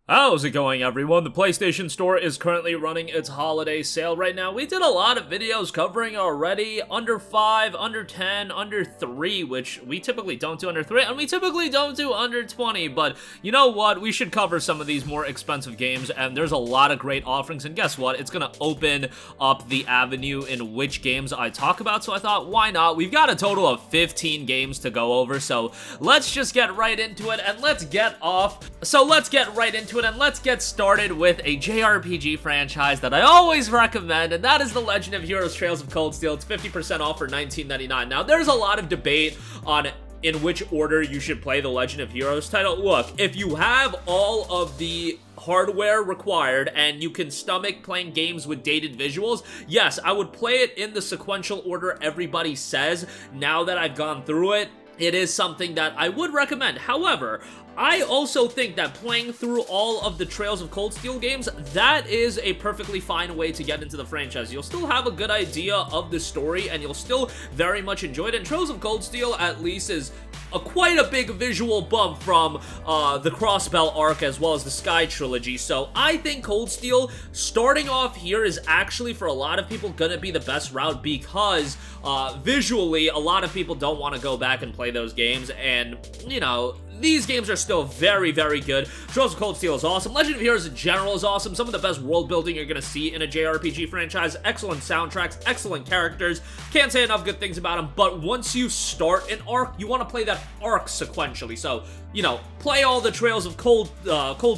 How's it going, everyone? The PlayStation Store is currently running its holiday sale right now. We did a lot of videos covering already under 5, under 10, under 3, which we typically don't do under 3, and we typically don't do under 20, but you know what? We should cover some of these more expensive games, and there's a lot of great offerings, and guess what? It's gonna open up the avenue in which games I talk about, so I thought, why not? We've got a total of 15 games to go over, so let's just get right into it, and let's get started with a JRPG franchise that I always recommend, and that is The Legend of Heroes Trails of Cold Steel. It's 50% off for $19.99. Now, there's a lot of debate on in which order you should play the Legend of Heroes title. Look, if you have all of the hardware required and you can stomach playing games with dated visuals, yes, I would play it in the sequential order everybody says. Now that I've gone through it, it is something that I would recommend. However, I also think that playing through all of the Trails of Cold Steel games, that is a perfectly fine way to get into the franchise. You'll still have a good idea of the story, and you'll still very much enjoy it, and Trails of Cold Steel, at least, is quite a big visual bump from the Crossbell arc as well as the Sky Trilogy. So I think Cold Steel starting off here is actually, for a lot of people, gonna be the best route because visually a lot of people don't want to go back and play those games, and you know, these games are still very, very good. Trails of Cold Steel is awesome. Legend of Heroes in general is awesome. Some of the best world building you're going to see in a JRPG franchise. Excellent soundtracks, excellent characters. Can't say enough good things about them, but once you start an arc, you want to play that arc sequentially. So, you know, play all the Trails of Cold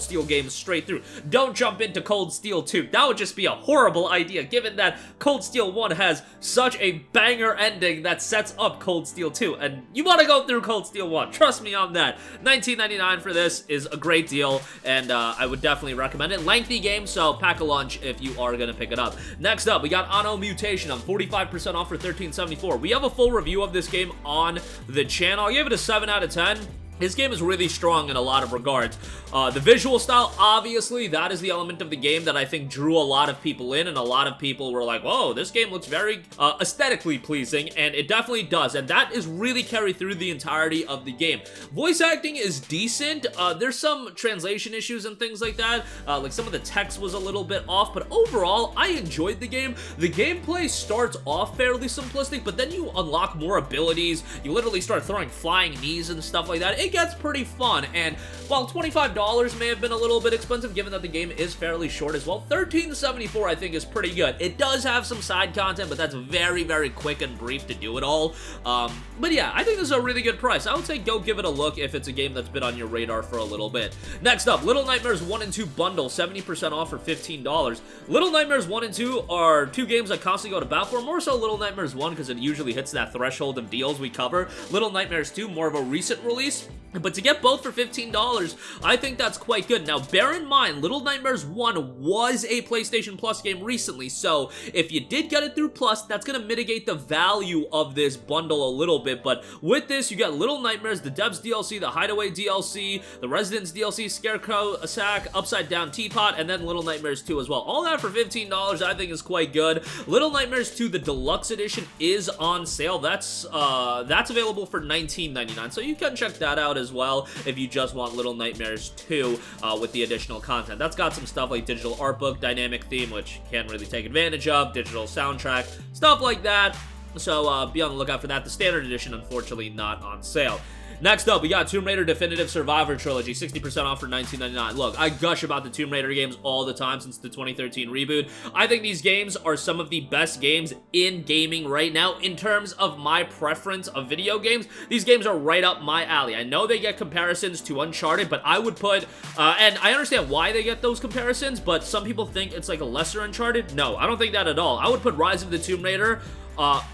Steel games straight through. Don't jump into Cold Steel 2. That would just be a horrible idea, given that Cold Steel 1 has such a banger ending that sets up Cold Steel 2, and you want to go through Cold Steel 1. Trust me on that. $19.99 for this is a great deal, and I would definitely recommend it. Lengthy game, so pack a lunch if you are going to pick it up. Next up, we got ANNO Mutationem, 45% off for $13.74. We have a full review of this game on the channel. I gave it a 7 out of 10. This game is really strong in a lot of regards. The visual style, obviously, that is the element of the game that I think drew a lot of people in, and a lot of people were like, whoa, this game looks very aesthetically pleasing, and it definitely does, and that is really carried through the entirety of the game. Voice acting is decent. There's some translation issues and things like that. Like some of the text was a little bit off, but overall, I enjoyed the game. The gameplay starts off fairly simplistic, but then you unlock more abilities. You literally start throwing flying knees and stuff like that. It gets pretty fun, and while $25 may have been a little bit expensive given that the game is fairly short as well, $13.74 I think is pretty good. It does have some side content, but that's very, very quick and brief to do it all. But yeah, I think this is a really good price. I would say go give it a look if it's a game that's been on your radar for a little bit. Next up, Little Nightmares 1 and 2 bundle, 70% off for $15. Little Nightmares 1 and 2 are two games I constantly go to bat for, more so Little Nightmares 1 because it usually hits that threshold of deals we cover. Little Nightmares 2, more of a recent release. But to get both for $15, I think that's quite good. Now, bear in mind, Little Nightmares 1 was a PlayStation Plus game recently, so if you did get it through Plus, that's going to mitigate the value of this bundle a little bit. But with this, you get Little Nightmares, the Debs DLC, the Hideaway DLC, the Residence DLC, Scarecrow Sack, Upside Down Teapot, and then Little Nightmares 2 as well. All that for $15 I think is quite good. Little Nightmares 2, the Deluxe Edition, is on sale. That's available for $19.99, so you can check that out as well if you just want Little Nightmares 2 with the additional content. That's got some stuff like digital art book, dynamic theme, which you can't really take advantage of, digital soundtrack, stuff like that. So be on the lookout for that. The standard edition, unfortunately, not on sale. Next up, we got Tomb Raider Definitive Survivor Trilogy, 60% off for $19.99. Look, I gush about the Tomb Raider games all the time since the 2013 reboot. I think these games are some of the best games in gaming right now in terms of my preference of video games. These games are right up my alley. I know they get comparisons to Uncharted, but I would put, and I understand why they get those comparisons, but some people think it's like a lesser Uncharted. No, I don't think that at all. I would put Rise of the Tomb Raider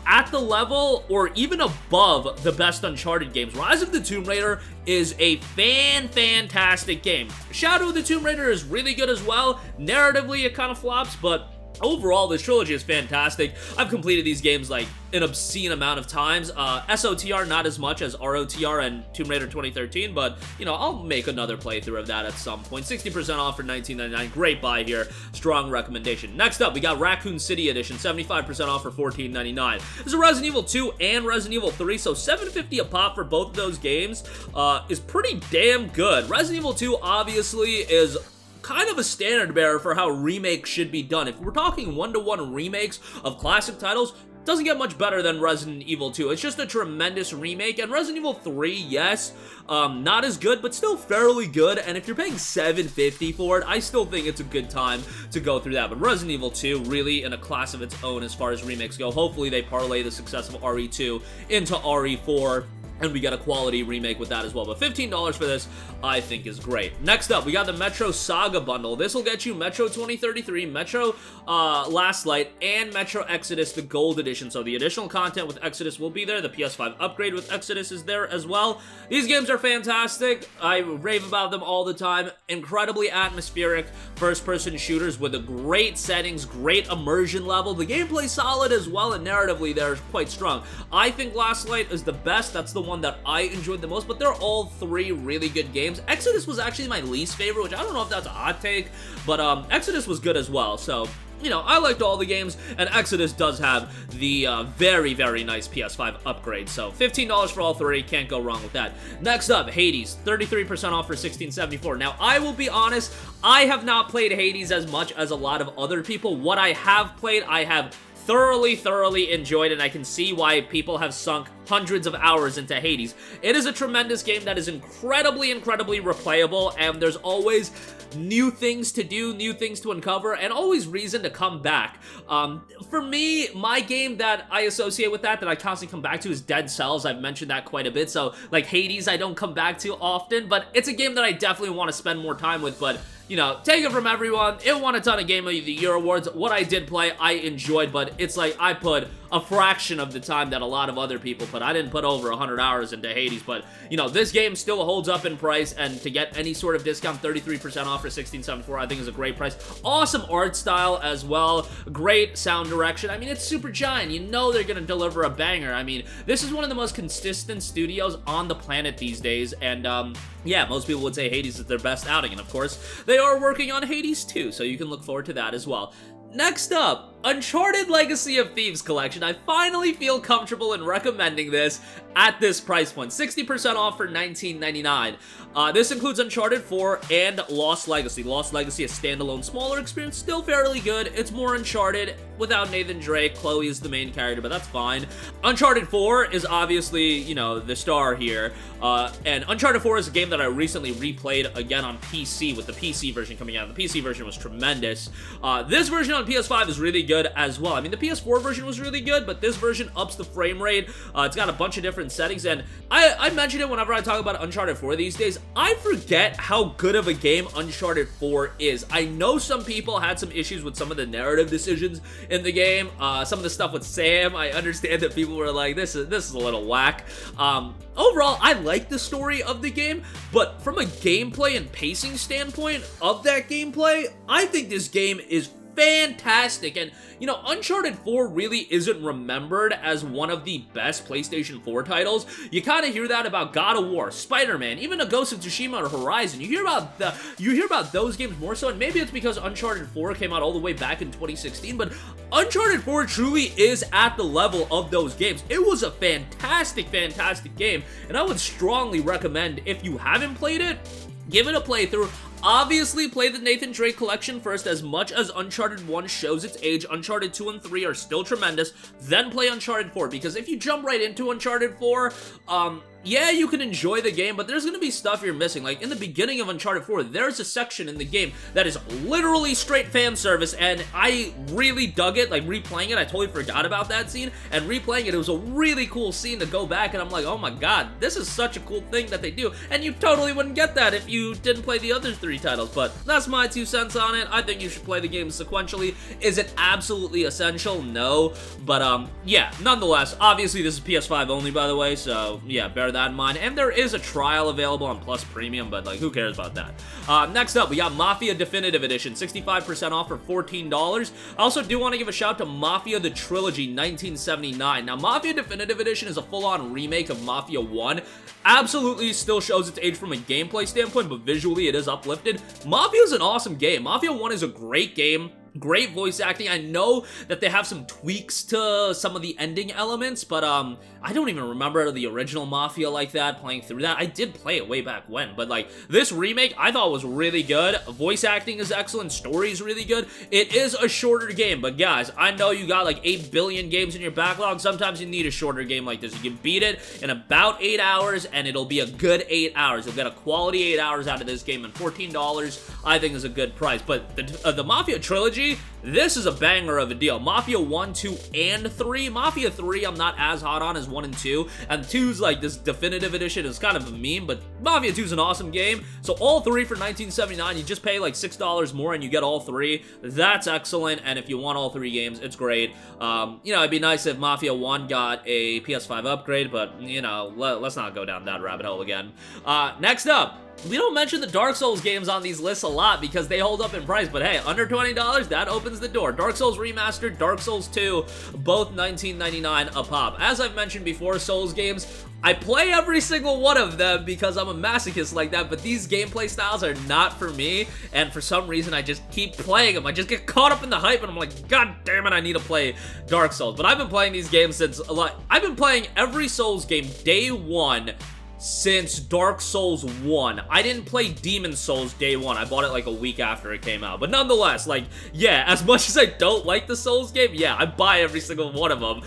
at the level or even above the best Uncharted games. Rise of the Tomb Raider is a fantastic game. Shadow of the Tomb Raider is really good as well. Narratively, it kind of flops, but overall, this trilogy is fantastic. I've completed these games like an obscene amount of times. SOTR not as much as ROTR and Tomb Raider 2013, but, you know, I'll make another playthrough of that at some point. 60% off for $19.99. Great buy here. Strong recommendation. Next up, we got Raccoon City Edition, 75% off for $14.99. This is a Resident Evil 2 and Resident Evil 3, so $7.50 a pop for both of those games is pretty damn good. Resident Evil 2 obviously is kind of a standard bearer for how remakes should be done. If we're talking one-to-one remakes of classic titles, doesn't get much better than Resident Evil 2. It's just a tremendous remake, and Resident Evil 3, yes, not as good, but still fairly good, and if you're paying $7.50 for it, I still think it's a good time to go through that. But Resident Evil 2, really in a class of its own as far as remakes go. Hopefully they parlay the success of RE2 into RE4, and we get a quality remake with that as well. But $15 for this, I think, is great. Next up, we got the Metro Saga bundle. This will get you Metro 2033, Metro Last Light, and Metro Exodus, the Gold Edition. So the additional content with Exodus will be there. The PS5 upgrade with Exodus is there as well. These games are fantastic. I rave about them all the time. Incredibly atmospheric first-person shooters with a great settings, great immersion level. The gameplay's solid as well, and narratively they're quite strong. I think Last Light is the best. That's the one that I enjoyed the most, but they're all three really good games. Exodus was actually my least favorite, which I don't know if that's a hot take, but Exodus was good as well, so you know, I liked all the games, and Exodus does have the very, very nice PS5 upgrade, so $15 for all three, can't go wrong with that. Next up, Hades, 33% off for $16.74. Now, I will be honest, I have not played Hades as much as a lot of other people. What I have played, I have thoroughly enjoyed, and I can see why people have sunk hundreds of hours into Hades. It is a tremendous game that is incredibly replayable, and there's always new things to do, new things to uncover, and always reason to come back. For me, my game that I associate with that I constantly come back to is Dead Cells. I've mentioned that quite a bit, so like Hades I don't come back to often, but it's a game that I definitely want to spend more time with. But you know, take it from everyone, it won a ton of Game of the Year awards. What I did play, I enjoyed, but it's like I put a fraction of the time that a lot of other people put. I didn't put over 100 hours into Hades, but, you know, this game still holds up in price, and to get any sort of discount, 33% off for $16.74, I think is a great price. Awesome art style as well, great sound direction. I mean, it's Supergiant. You know they're gonna deliver a banger. I mean, this is one of the most consistent studios on the planet these days, and, yeah, most people would say Hades is their best outing, and of course, they are working on Hades 2, so you can look forward to that as well. Next up, Uncharted Legacy of Thieves Collection. I finally feel comfortable in recommending this at this price point. 60% off for $19.99. This includes Uncharted 4 and Lost Legacy. Lost Legacy, a standalone, smaller experience, still fairly good. It's more Uncharted without Nathan Drake. Chloe is the main character, but that's fine. Uncharted 4 is obviously, you know, the star here. And Uncharted 4 is a game that I recently replayed again on PC with the PC version coming out. The PC version was tremendous. This version on PS5 is really good as well. I mean, the PS4 version was really good, but this version ups the frame rate. It's got a bunch of different settings, and I mention it whenever I talk about Uncharted 4 these days. I forget how good of a game Uncharted 4 is. I know some people had some issues with some of the narrative decisions in the game, some of the stuff with Sam. I understand that people were like, this is a little whack. Overall, I like the story of the game, but from a gameplay and pacing standpoint of that gameplay, I think this game is fantastic. And you know, Uncharted 4 really isn't remembered as one of the best PlayStation 4 titles. You kind of hear that about God of War, Spider-Man, even a Ghost of Tsushima or Horizon. You hear about those games more so, and maybe it's because Uncharted 4 came out all the way back in 2016, but Uncharted 4 truly is at the level of those games. It was a fantastic game, and I would strongly recommend, if you haven't played it, give it a playthrough. Obviously, play the Nathan Drake collection first. As much as Uncharted 1 shows its age, Uncharted 2 and 3 are still tremendous. Then play Uncharted 4, because if you jump right into Uncharted 4, yeah, you can enjoy the game, but there's gonna be stuff you're missing. Like, in the beginning of Uncharted 4, there's a section in the game that is literally straight fan service, and I really dug it. Like, replaying it, I totally forgot about that scene, and replaying it was a really cool scene to go back, and I'm like, oh my god, this is such a cool thing that they do, and you totally wouldn't get that if you didn't play the other 3 titles. But that's my 2 cents on it. I think you should play the game sequentially. Is it absolutely essential? No, but yeah, nonetheless, obviously this is PS5 only, by the way, so yeah, bear that in mind. And there is a trial available on Plus Premium, but like, who cares about that? Next up, we got Mafia Definitive Edition, 65% off for $14. I also do want to give a shout to Mafia the Trilogy 1979. Now, Mafia Definitive Edition is a full-on remake of Mafia 1. Absolutely still shows its age from a gameplay standpoint, but visually it is uplifted. Mafia is an awesome game. Mafia 1 is a great game. Great voice acting. I know that they have some tweaks to some of the ending elements, but I don't even remember the original Mafia like that, playing through that. I did play it way back when, but like this remake I thought was really good. Voice acting is excellent, story is really good. It is a shorter game, but guys, I know you got like 8 billion games in your backlog. Sometimes you need a shorter game like this. You can beat it in about 8 hours, and it'll be a good 8 hours. You'll get a quality 8 hours out of this game, and $14 I think is a good price. But the Mafia Trilogy, this is a banger of a deal. Mafia 1, 2, and 3. Mafia 3 I'm not as hot on as 1 and 2, and 2's like this definitive edition is kind of a meme, but Mafia 2's an awesome game. So all 3 for $19.79, you just pay like $6 more and you get all 3. That's excellent, and if you want all 3 games, it's great. You know, it'd be nice if Mafia 1 got a PS5 upgrade, but, you know, let's not go down that rabbit hole again. Next up, we don't mention the Dark Souls games on these lists a lot because they hold up in price, but hey, under $20, that opens the door. Dark Souls Remastered, Dark Souls 2, both $19.99 a pop. As I've mentioned before, Souls games, I play every single one of them because I'm a masochist like that, but these gameplay styles are not for me, and for some reason, I just keep playing them. I just get caught up in the hype, and I'm like, God damn it, I need to play Dark Souls. But I've been playing these games since, I've been playing every Souls game day one since Dark Souls 1. I didn't play Demon Souls day one. I bought it like a week after it came out. But nonetheless, like, yeah, as much as I don't like the Souls game, yeah, I buy every single one of them.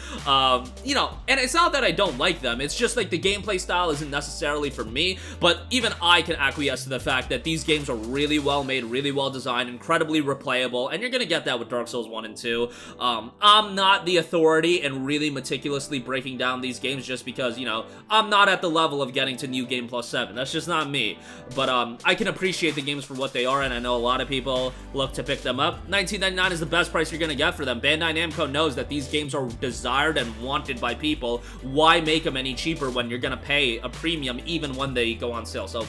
You know, and it's not that I don't like them. It's just like the gameplay style isn't necessarily for me, but even I can acquiesce to the fact that these games are really well made, really well designed, incredibly replayable, and you're gonna get that with Dark Souls 1 and 2. I'm not the authority in really meticulously breaking down these games just because, you know, I'm not at the level of getting to New Game Plus 7. That's just not me. But I can appreciate the games for what they are, and I know a lot of people look to pick them up. $19.99 is the best price you're gonna get for them. Bandai Namco knows that these games are desired and wanted by people. Why make them any cheaper when you're gonna pay a premium even when they go on sale? So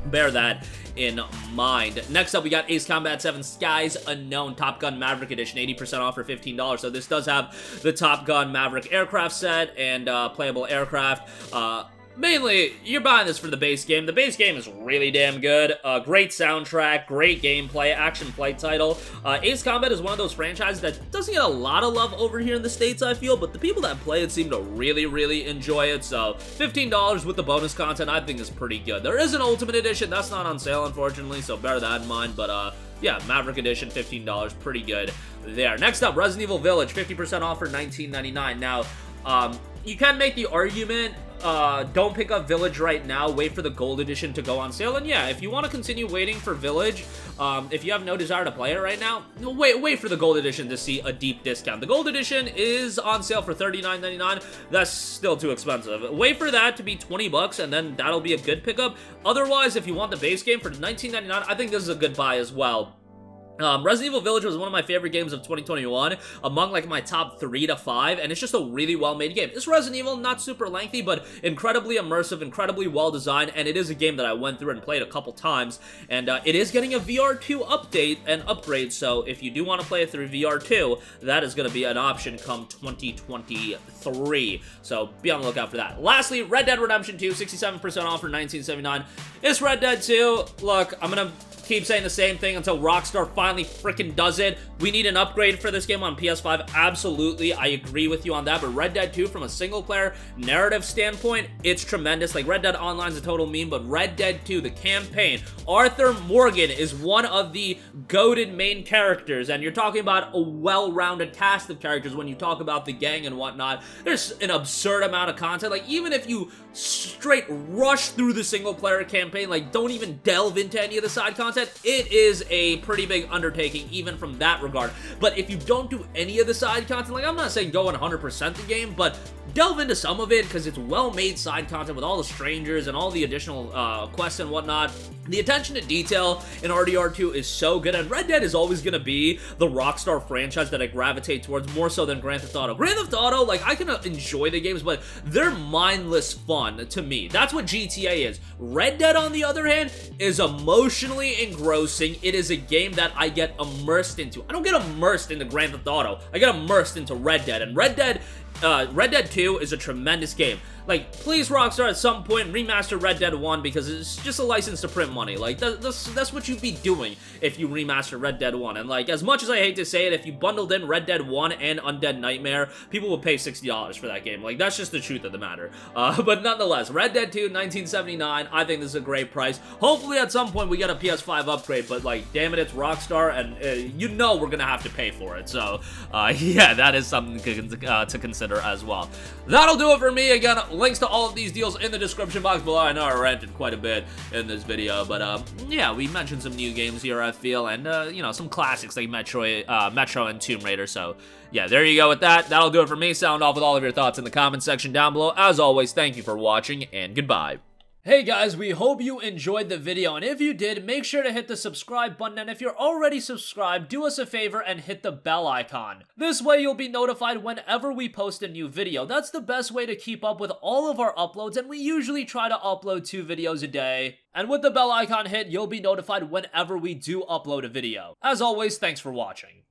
bear that in mind. Next up, we got Ace Combat 7 Skies Unknown Top Gun Maverick Edition, 80% off for $15. So this does have the Top Gun Maverick aircraft set and playable aircraft. Mainly, you're buying this for the base game. The base game is really damn good. Great soundtrack, great gameplay, action flight title. Ace Combat is one of those franchises that doesn't get a lot of love over here in the States, I feel, but the people that play it seem to really, really enjoy it. So $15 with the bonus content, I think is pretty good. There is an Ultimate Edition. That's not on sale, unfortunately, so bear that in mind. But, yeah, Maverick Edition, $15, pretty good there. Next up, Resident Evil Village, 50% off for $19.99. Now, you can make the argument, don't pick up Village right now, wait for the Gold Edition to go on sale, and yeah, if you want to continue waiting for Village, if you have no desire to play it right now, wait for the Gold Edition to see a deep discount. The Gold Edition is on sale for $39.99, that's still too expensive. Wait for that to be 20 bucks, and then that'll be a good pickup. Otherwise, if you want the base game for $19.99, I think this is a good buy as well. Resident Evil Village was one of my favorite games of 2021, among like my top 3 to 5, and it's just a really well-made game. It's Resident Evil, not super lengthy, but incredibly immersive, incredibly well-designed, and it is a game that I went through and played a couple times, and it is getting a VR2 update and upgrade, so if you do want to play it through VR2, that is going to be an option come 2023, so be on the lookout for that. Lastly, Red Dead Redemption 2, 67% off for $19.79. It's Red Dead 2. Look, I'm going to keep saying the same thing until Rockstar finally freaking does it. We need an upgrade for this game on PS5. Absolutely, I agree with you on that. But Red Dead 2, from a single-player narrative standpoint, it's tremendous. Like, Red Dead Online is a total meme, but Red Dead 2, the campaign, Arthur Morgan is one of the goated main characters, and you're talking about a well-rounded cast of characters when you talk about the gang and whatnot. There's an absurd amount of content. Like, even if you straight rush through the single-player campaign, like, don't even delve into any of the side content, it is a pretty big undertaking, even from that regard. But if you don't do any of the side content, like, I'm not saying go 100% the game, but delve into some of it, because it's well-made side content with all the strangers and all the additional quests and whatnot. The attention to detail in RDR2 is so good, and Red Dead is always going to be the Rockstar franchise that I gravitate towards more so than Grand Theft Auto. Grand Theft Auto, like, I can enjoy the games, but they're mindless fun to me. That's what GTA is. Red Dead, on the other hand, is emotionally engrossing. It is a game that I get immersed into. I don't get immersed into Grand Theft Auto. I get immersed into Red Dead, and Red Dead Red Dead 2 is a tremendous game. Like, please, Rockstar, at some point, remaster Red Dead 1 because it's just a license to print money. Like, that's what you'd be doing if you remaster Red Dead 1. And, like, as much as I hate to say it, if you bundled in Red Dead 1 and Undead Nightmare, people would pay $60 for that game. Like, that's just the truth of the matter. But nonetheless, Red Dead 2, $19.79, I think this is a great price. Hopefully, at some point, we get a PS5 upgrade, but, like, damn it, it's Rockstar, and you know we're gonna have to pay for it. So, yeah, that is something to consider as well. That'll do it for me. Again, links to all of these deals in the description box below. I know I ranted quite a bit in this video, but yeah, we mentioned some new games here, I feel, and you know, some classics like Metro and Tomb Raider. So yeah, there you go with that. That'll do it for me. Sound off with all of your thoughts in the comment section down below. As always, thank you for watching, and goodbye. Hey guys, we hope you enjoyed the video, and if you did, make sure to hit the subscribe button, and if you're already subscribed, do us a favor and hit the bell icon. This way you'll be notified whenever we post a new video. That's the best way to keep up with all of our uploads, and we usually try to upload 2 videos a day. And with the bell icon hit, you'll be notified whenever we do upload a video. As always, thanks for watching.